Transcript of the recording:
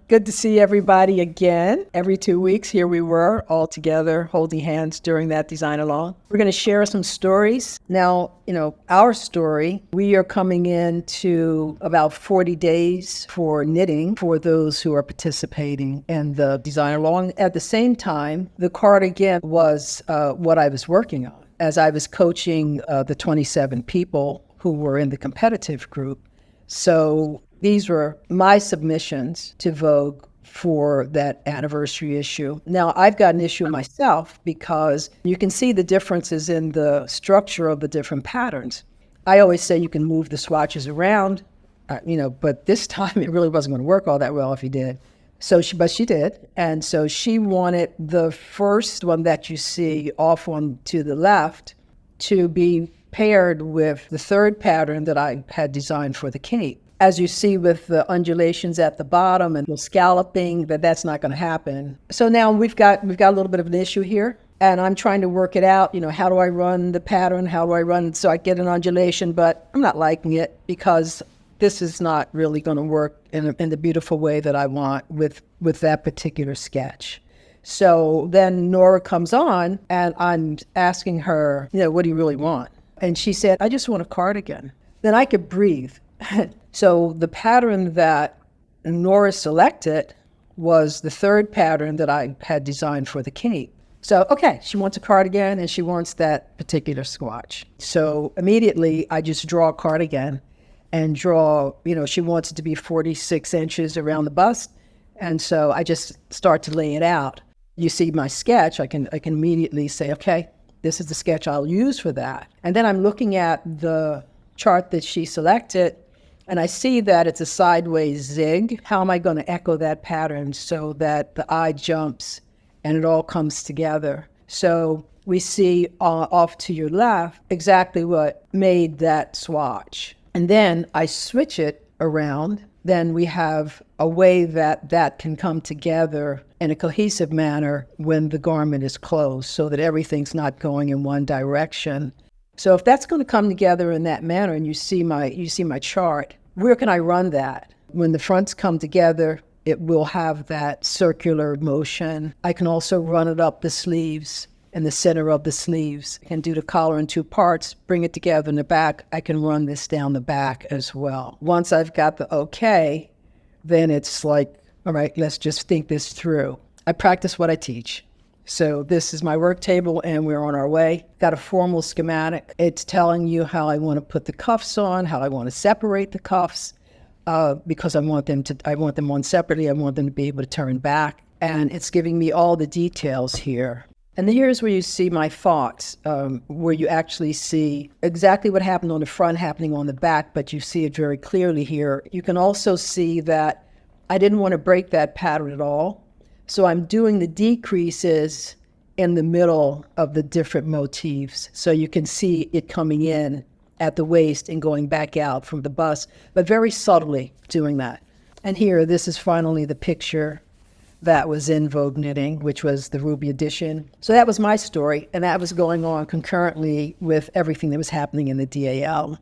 Good to see everybody again. Every 2 weeks, here we were all together holding hands during that design along. We're going to share some stories. Now, our story, we are coming into about 40 days for knitting for those who are participating in the design along. At the same time, the cardigan was what I was working on as I was coaching the 27 people who were in the competitive group. So these were my submissions to Vogue for that anniversary issue. Now, I've got an issue myself because you can see the differences in the structure of the different patterns. I always say you can move the swatches around, but this time it really wasn't going to work all that well if you did. But she did. And so she wanted the first one that you see off on to the left to be paired with the third pattern that I had designed for the cape. As you see with the undulations at the bottom and the scalloping, that's not going to happen. So now we've got a little bit of an issue here, and I'm trying to work it out. How do I run the pattern? How do I run so I get an undulation? But I'm not liking it because this is not really going to work in the beautiful way that I want with that particular sketch. So then Nora comes on, and I'm asking her, what do you really want? And she said, I just want a cardigan. Then I could breathe. So the pattern that Nora selected was the third pattern that I had designed for the cape. So, okay, she wants a cardigan and she wants that particular swatch. So immediately I just draw a cardigan and draw, she wants it to be 46 inches around the bust. And so I just start to lay it out. You see my sketch, I can immediately say, okay, this is the sketch I'll use for that. And then I'm looking at the chart that she selected, and I see that it's a sideways zig. How am I going to echo that pattern so that the eye jumps and it all comes together? So we see off to your left exactly what made that swatch. And then I switch it around. Then we have a way that can come together in a cohesive manner when the garment is closed so that everything's not going in one direction. So if that's going to come together in that manner and you see my chart, where can I run that? When the fronts come together, it will have that circular motion. I can also run it up the sleeves in the center of the sleeves. I can do the collar in two parts, bring it together in the back. I can run this down the back as well. Once I've got the okay, then it's like, all right, let's just think this through. I practice what I teach. So this is my work table and we're on our way. Got a formal schematic. It's telling you how I want to put the cuffs on, how I want to separate the cuffs, because I want them on separately. I want them to be able to turn back. And it's giving me all the details here. And here's where you see my thoughts, where you actually see exactly what happened on the front happening on the back, but you see it very clearly here. You can also see that I didn't want to break that pattern at all. So I'm doing the decreases in the middle of the different motifs. So you can see it coming in at the waist and going back out from the bust, but very subtly doing that. And here, this is finally the picture that was in Vogue Knitting, which was the Ruby edition. So that was my story, and that was going on concurrently with everything that was happening in the DAL.